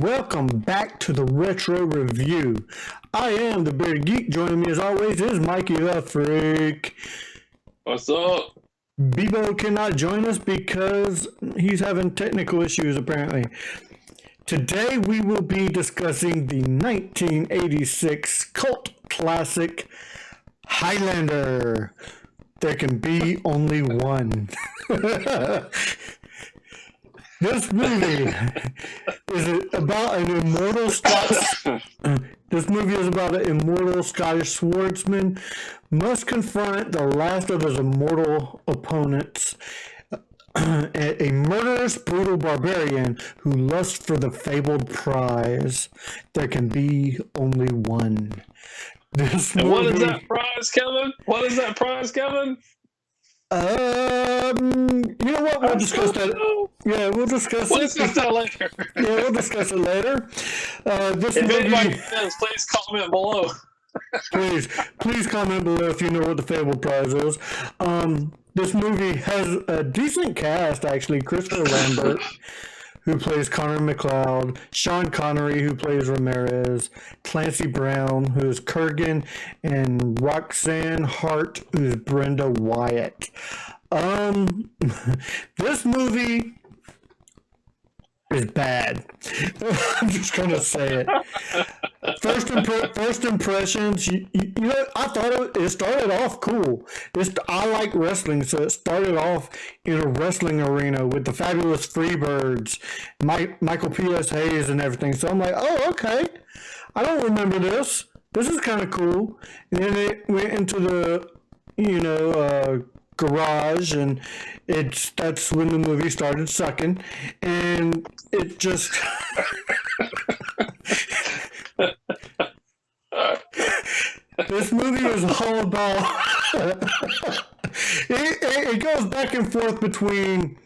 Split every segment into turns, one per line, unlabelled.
welcome back to the Retro Review. I am the Bearded Geek. Joining me as always is Mikey the Freak.
What's up?
Bebo cannot join us because he's having technical issues apparently. Today we will be discussing the 1986 cult classic Highlander. There can be only one. This movie is about an immortal Scottish swordsman must confront the last of his immortal opponents, a murderous, brutal barbarian who lusts for the fabled prize. There can be only one.
What is that prize, Kevin? What is that prize, Kevin?
You know what? We'll discuss that. Yeah, we'll discuss
that later.
Yeah, we'll discuss it later.
If anybody knows, please comment below.
please comment below if you know what the fabled prize is. This movie has a decent cast, actually. Christopher Lambert, who plays Connor McLeod, Sean Connery, who plays Ramirez, Clancy Brown, who is Kurgan, and Roxanne Hart, who is Brenda Wyatt. This movie is bad. I'm just gonna say it. First impressions. You know, I thought it started off cool. I like wrestling, so it started off in a wrestling arena with the fabulous Freebirds, Michael P.S. Hayes, and everything. So I'm like, oh, okay. I don't remember this. This is kind of cool. And then it went into the, garage, and that's when the movie started sucking, and it just this movie is all about it goes back and forth between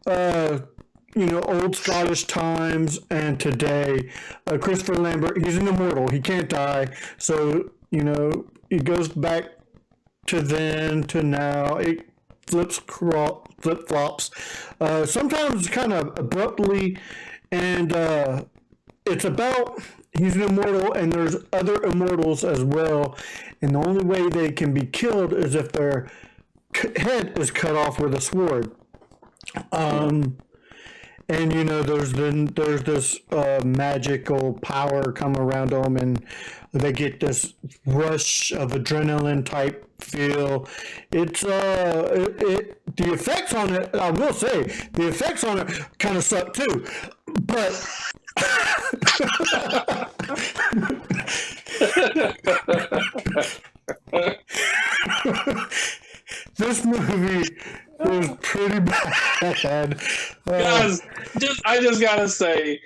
old Scottish times and today. Christopher Lambert, he's an immortal, he can't die, so it goes back to then to now. It flip-flops, sometimes kind of abruptly, and it's about he's an immortal and there's other immortals as well, and the only way they can be killed is if their head is cut off with a sword. And there's this magical power come around them, and they get this rush of adrenaline type feel. It's the effects on it, I will say, the effects on it kind of suck too. But this movie was pretty bad.
Guys, I just gotta say,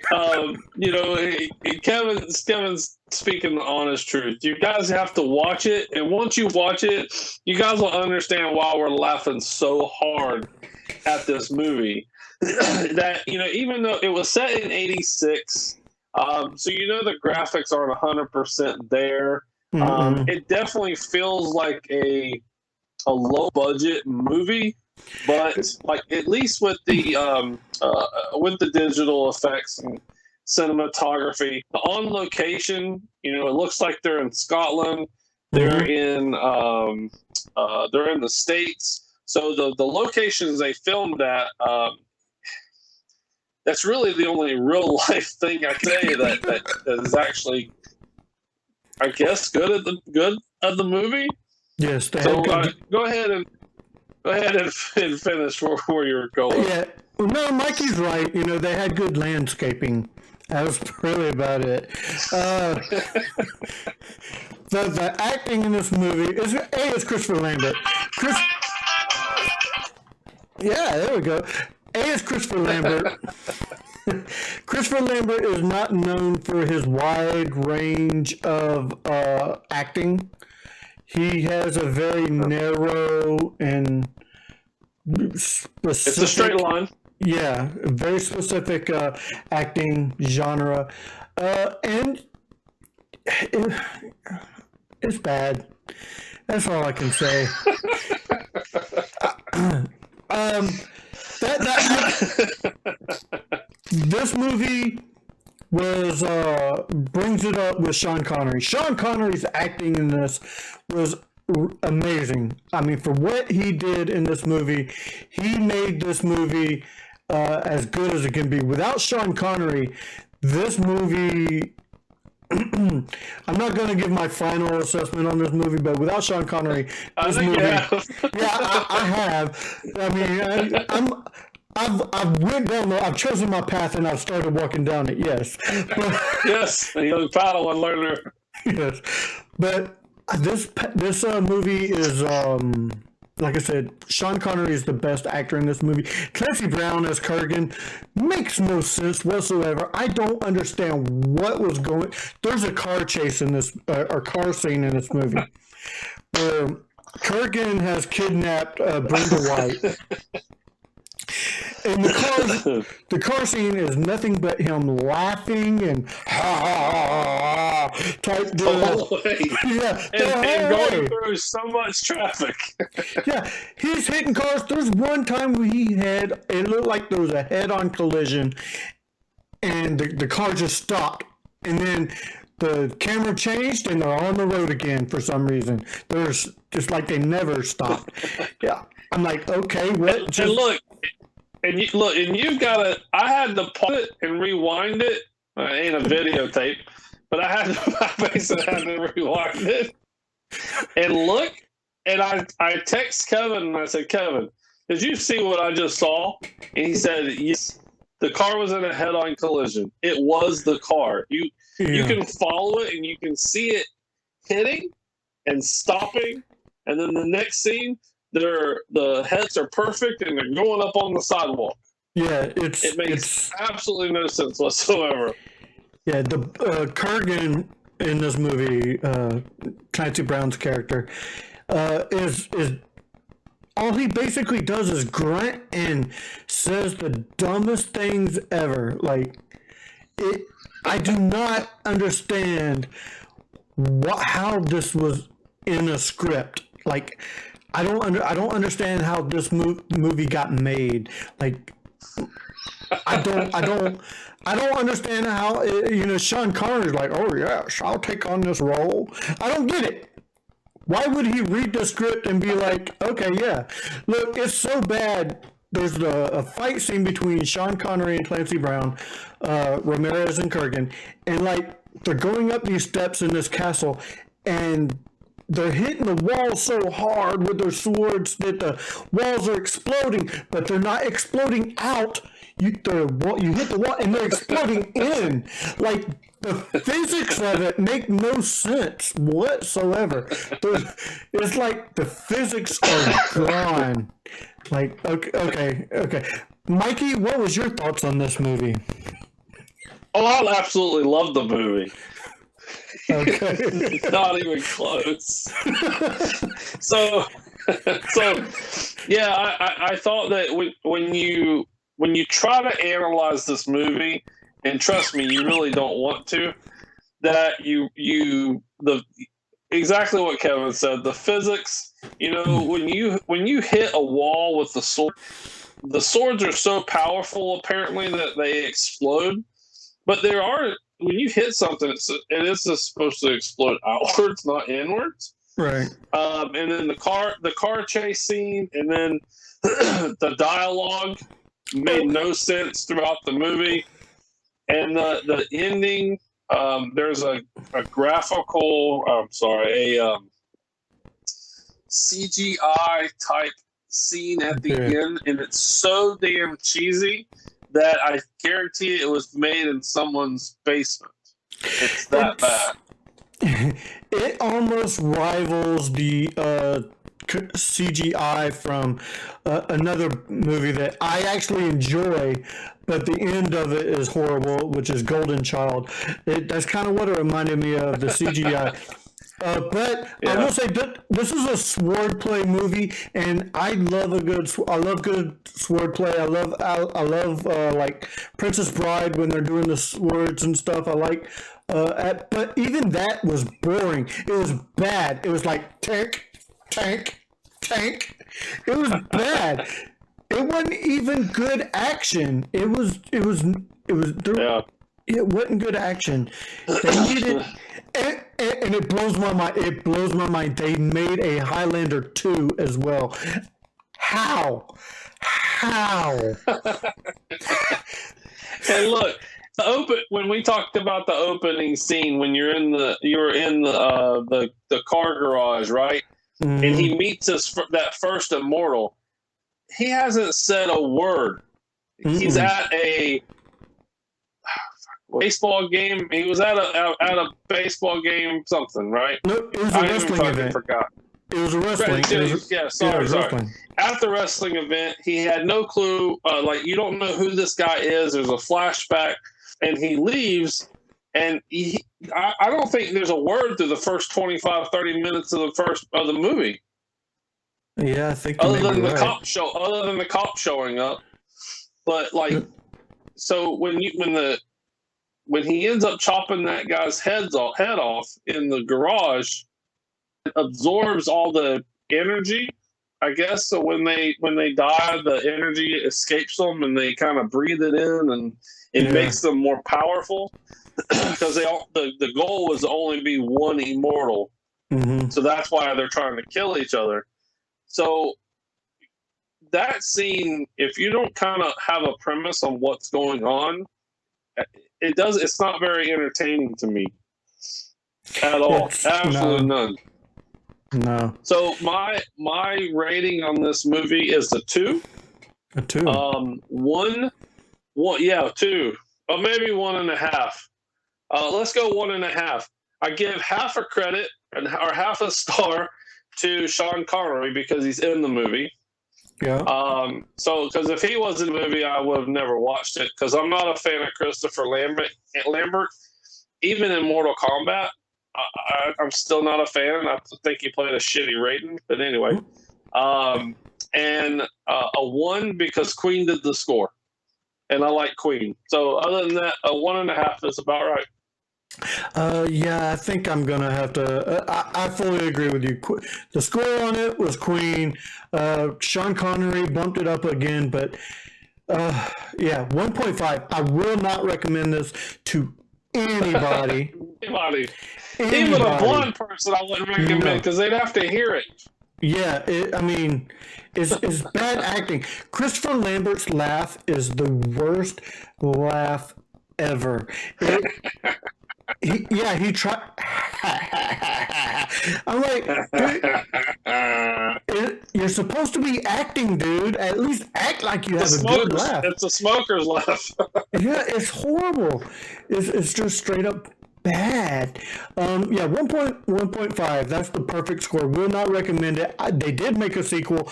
Kevin's speaking the honest truth. You guys have to watch it, and once you watch it, you guys will understand why we're laughing so hard at this movie. That even though it was set in '86, so the graphics aren't 100% there. It definitely feels like a low budget movie. But at least with the digital effects and cinematography, on location, it looks like they're in Scotland. They're in the States. So the locations they filmed at, that's really the only real life thing I can say that is actually, I guess, good at the movie.
Yes,
so go ahead and finish where you're going.
Yeah, no, Mikey's right. They had good landscaping. That was really about it. The acting in this movie is Christopher Lambert. Yeah, there we go. Is Christopher Lambert. Christopher Lambert is not known for his wide range of acting. He has a very narrow and specific...
It's a straight line.
Yeah, very specific acting genre. And it's bad. That's all I can say. This movie was brings it up with Sean Connery. Sean Connery's acting in this was amazing. I mean, for what he did in this movie, he made this movie as good as it can be. Without Sean Connery, this movie. I'm not going to give my final assessment on this movie, but without Sean Connery, this movie, I have. I mean, I've chosen my path and I've started walking down it. Yes, but,
yes, a young Padawan learner.
Yes, but this movie is like I said, Sean Connery is the best actor in this movie. Clancy Brown as Kurgan makes no sense whatsoever. I don't understand what was going. There's a car chase in this, or car scene in this movie, where Kurgan has kidnapped Brenda White. And the car scene is nothing but him laughing and ha ha ha ha type deal.
Yeah, and going through so much traffic.
Yeah, he's hitting cars. There's one time where it looked like there was a head-on collision, and the car just stopped, and then the camera changed, and they're on the road again for some reason. There's just like they never stopped. Yeah, I'm like, okay, what?
And look. And you've got to. I had to pause it and rewind it. It ain't a videotape, but I basically had to rewind it and look. And I text Kevin and I said, Kevin, did you see what I just saw? And he said, yes. The car was in a head-on collision. It was the car. You can follow it and you can see it hitting and stopping, and then the next scene. The heads are perfect and they're going up on the sidewalk.
Yeah,
it makes absolutely no sense whatsoever.
Yeah, the Kurgan in this movie, Clancy Brown's character, is all he basically does is grunt and says the dumbest things ever. Like I do not understand how this was in a script. Like. I don't understand how this movie got made. Like, I don't understand how Sean Connery's like, oh yes, I'll take on this role. I don't get it. Why would he read the script and be like, okay, yeah, look, it's so bad. There's a fight scene between Sean Connery and Clancy Brown, Ramirez and Kurgan, and like they're going up these steps in this castle, and they're hitting the walls so hard with their swords that the walls are exploding, but they're not exploding out. You hit the wall and they're exploding in. Like, the physics of it make no sense whatsoever. It's like the physics are gone. Like, okay. Mikey, what was your thoughts on this movie?
Oh, I absolutely love the movie.
Okay.
Not even close. so yeah, I thought that when you try to analyze this movie, and trust me, you really don't want to, that exactly what Kevin said, the physics, when you hit a wall with the swords are so powerful apparently that they explode, but when you hit something, it is supposed to explode outwards, not inwards.
Right.
And then the car chase scene, and then the dialogue made no sense throughout the movie. And the ending, there's a CGI type scene at the end, and it's so damn cheesy that I guarantee it was made in someone's basement. It's that bad.
It almost rivals the CGI from another movie that I actually enjoy, but the end of it is horrible, which is Golden Child. That's kind of what it reminded me of, the CGI. But yeah. I will say this is a swordplay movie, and I love good swordplay. I love like Princess Bride when they're doing the swords and stuff. I like, but even that was boring. It was bad. It was like tank. It was bad. It wasn't even good action. It was.
Yeah.
It wasn't good action. They needed, and it blows my mind. It blows my mind. They made a Highlander 2 as well. How? How?
And look, when we talked about the opening scene when you're in the car garage, right? And he meets that first immortal. He hasn't said a word. He's at a baseball game. He was at a baseball game, something, right?
No, it was a wrestling event.
Forgot.
It was a wrestling.
Sorry.
Wrestling.
At the wrestling event, he had no clue. You don't know who this guy is. There's a flashback, and he leaves. And I don't think there's a word through the first 25, 30 minutes of the movie.
Yeah, I think
other than the cop showing up. But so when he ends up chopping that guy's head off in the garage, it absorbs all the energy, I guess. So when they die, the energy escapes them, and they kind of breathe it in, and it makes them more powerful. Because the goal was to only be one immortal, so that's why they're trying to kill each other. So that scene, if you don't kind of have a premise on what's going on, it's not very entertaining to me at all. Absolutely none.
No.
So my rating on this movie is a 2.
A 2.
1, 2, or maybe 1.5. Let's go 1.5. I give half a credit or half a star to Sean Connery because he's in the movie.
Yeah.
So because if he was in the movie, I would have never watched it because I'm not a fan of Christopher Lambert. Even in Mortal Kombat, I'm still not a fan. I think he played a shitty Raiden. But anyway, and a 1 because Queen did the score, and I like Queen. So other than that, a 1.5 is about right.
Yeah, I think I'm gonna have to. I fully agree with you. The score on it was Queen. Sean Connery bumped it up again, but 1.5. I will not recommend this to anybody.
Anybody. Even a blind person, I wouldn't recommend because they'd have to hear it.
Yeah, it's bad acting. Christopher Lambert's laugh is the worst laugh ever. He tried. I'm like, you're supposed to be acting, dude. At least act like you have a good laugh.
It's a smoker's laugh.
Yeah, it's horrible. It's just straight up bad. 1.5. That's the perfect score. Will not recommend it. They did make a sequel.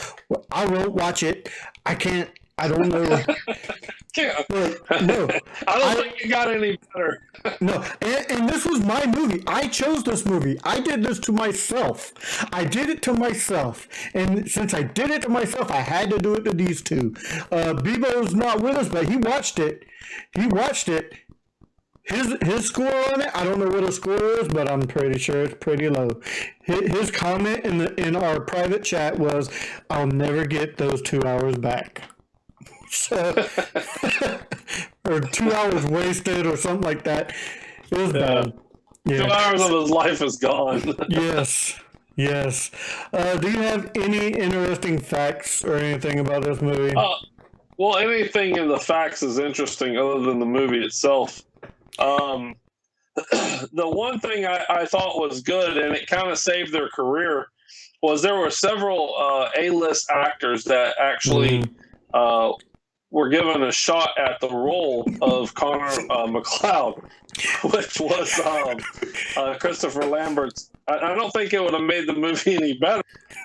I won't watch it. I can't. I don't know.
Yeah.
No,
I don't think it got any better.
No, and this was my movie. I chose this movie. I did this to myself. I did it to myself. And since I did it to myself, I had to do it to these two. Bebo's not with us, but he watched it. His score on it, I don't know what his score is, but I'm pretty sure it's pretty low. His comment in our private chat was, "I'll never get those 2 hours back." So, or 2 hours wasted or something like that. It was bad. Yeah.
2 hours of his life is gone.
Yes. Do you have any interesting facts or anything about this movie?
Well, anything in the facts is interesting other than the movie itself. The one thing I thought was good, and it kind of saved their career, was there were several A-list actors that actually were given a shot at the role of Connor McLeod, which was Christopher Lambert's. I don't think it would have made the movie any better,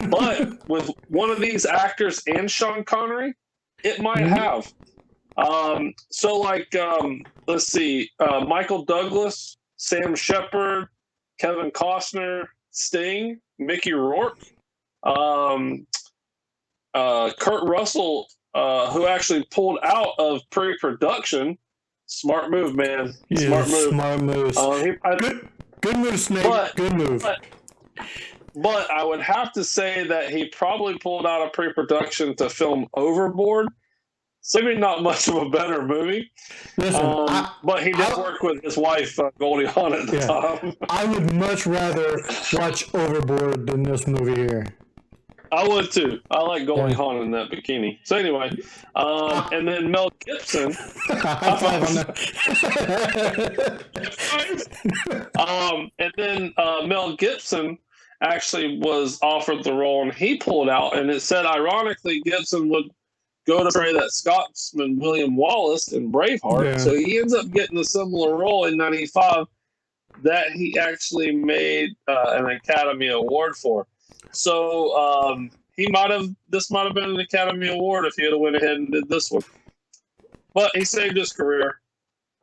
but with one of these actors and Sean Connery, it might have. Let's see, Michael Douglas, Sam Shepard, Kevin Costner, Sting, Mickey Rourke, Kurt Russell, who actually pulled out of pre-production. Smart move, man.
Yeah, smart move. Good move, Snake. Good move.
But I would have to say that he probably pulled out of pre-production to film Overboard, So maybe not much of a better movie.
Listen,
but he did work with his wife, Goldie Hawn, at the time.
I would much rather watch Overboard than this movie here.
I would too. I like Goldie Hawn in that bikini. So anyway, and then Mel Gibson.
High five on that.
And then Mel Gibson actually was offered the role, and he pulled out. And it said, ironically, Gibson would go to play that Scotsman William Wallace in Braveheart.
Yeah.
So he ends up getting a similar role in '95 that he actually made an Academy Award for. So this might have been an Academy Award if he had went ahead and did this one. But he saved his career.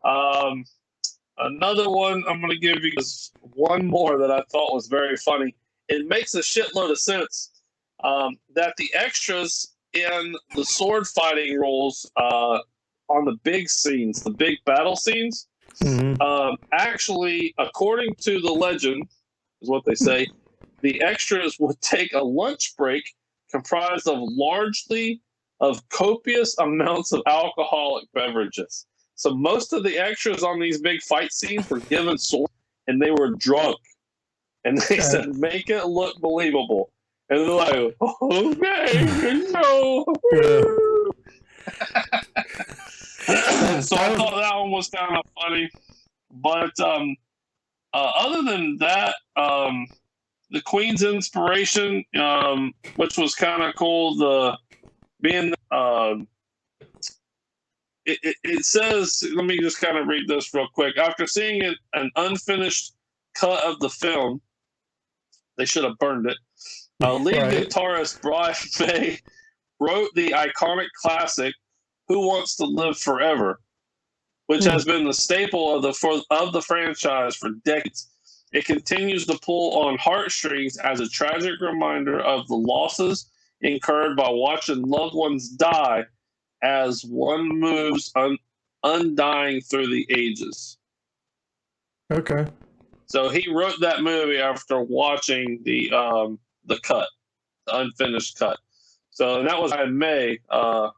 Another one I'm going to give you is one more that I thought was very funny. It makes a shitload of sense that the extras in the sword fighting roles on the big scenes, the big battle scenes, actually, according to the legend, is what they say, the extras would take a lunch break comprised of copious amounts of alcoholic beverages. So most of the extras on these big fight scenes were given swords, and they were drunk. And they said, make it look believable. And they're like, okay, no. So I thought that one was kind of funny. But other than that, the Queen's inspiration, which was kind of cool, it says, let me just kind of read this real quick. After seeing an unfinished cut of the film, they should have burned it. Lead guitarist Brian May wrote the iconic classic "Who Wants to Live Forever," which has been the staple of the franchise for decades. It continues to pull on heartstrings as a tragic reminder of the losses incurred by watching loved ones die as one moves undying through the ages.
Okay.
So he wrote that movie after watching the cut, the unfinished cut. So that was Brian May, not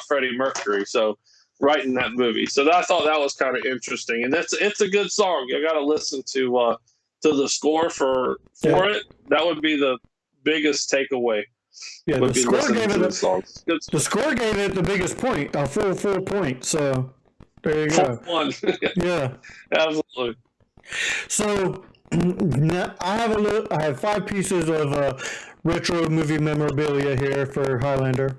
Freddie Mercury. So writing that movie. So I thought that was kind of interesting, and it's a good song. You got to listen to the score for it. That would be the biggest takeaway.
Yeah, the score gave it the biggest point, a full point. So there you go.
One.
Yeah,
absolutely.
So I have 5 pieces of retro movie memorabilia here for Highlander.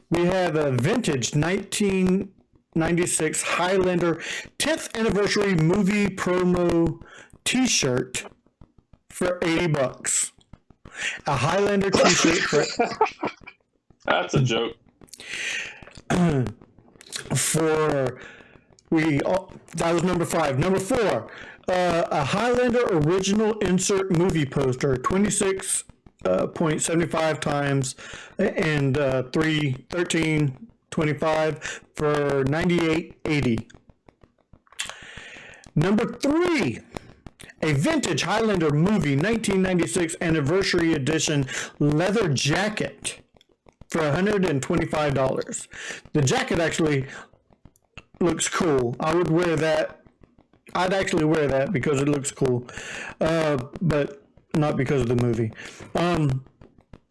We have a vintage 1996 Highlander 10th anniversary movie promo T-shirt for $80. A Highlander T-shirt for
that's a joke.
That was number 5. Number 4. A Highlander original insert movie poster, 26.75 times and 1325 for $98.80. Number 3, a vintage Highlander movie 1996 anniversary edition leather jacket for $125. The jacket actually looks cool. I would wear that. I'd actually wear that because it looks cool, but not because of the movie.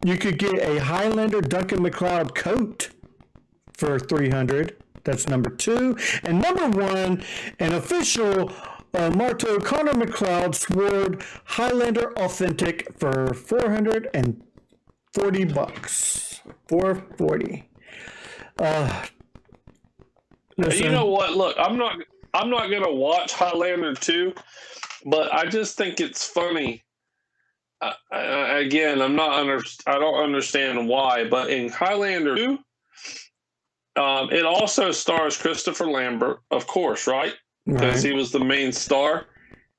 You could get a Highlander Duncan MacLeod coat for $300. That's number 2. And number 1, an official Marteau Connor MacLeod sword Highlander authentic for $440. $440.
You know what? Look, I'm not gonna watch Highlander 2, but I just think it's funny. Again, I don't understand why, but in Highlander 2, it also stars Christopher Lambert, of course, right? Because he was the main star,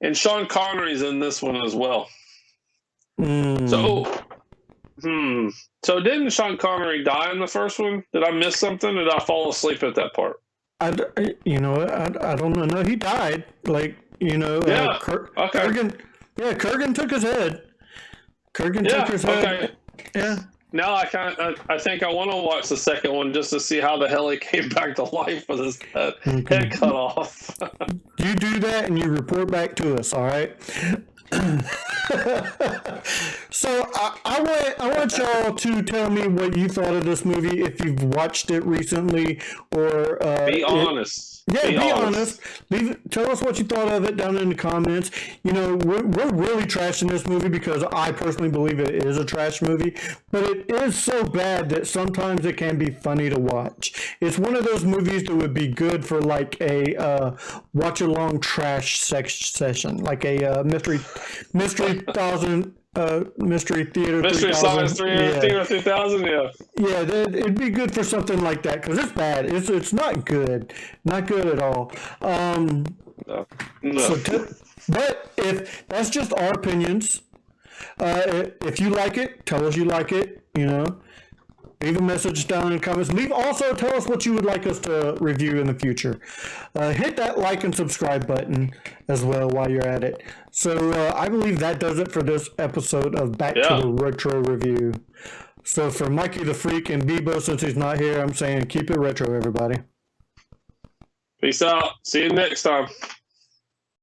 and Sean Connery's in this one as well. So didn't Sean Connery die in the first one? Did I miss something? Did I fall asleep at that part?
I don't know. No, he died.
Yeah.
Kurgan took his head. Kurgan took his head. Yeah.
now I think I want to watch the second one just to see how the hell he came back to life with his head cut off.
You do that and you report back to us, all right? So I want y'all to tell me what you thought of this movie, if you've watched it recently, or
Be honest.
Yeah, be honest. Tell us what you thought of it down in the comments. You know, we're really trashing this movie because I personally believe it is a trash movie, but it is so bad that sometimes it can be funny to watch. It's one of those movies that would be good for like a watch-along trash session, like a mystery thousand. Mystery Theater
Mystery
3000.
Science Theater 3000, yeah.
Yeah, it'd be good for something like that because it's bad. It's not good. Not good at all.
No.
But if that's just our opinions, if you like it, tell us you like it, you know. Leave a message down in the comments. Also tell us what you would like us to review in the future. Hit that like and subscribe button as well while you're at it. So I believe that does it for this episode of Back to the Retro Review. So for Mikey the Freak and Bebo, since he's not here, I'm saying keep it retro, everybody.
Peace out. See you next time.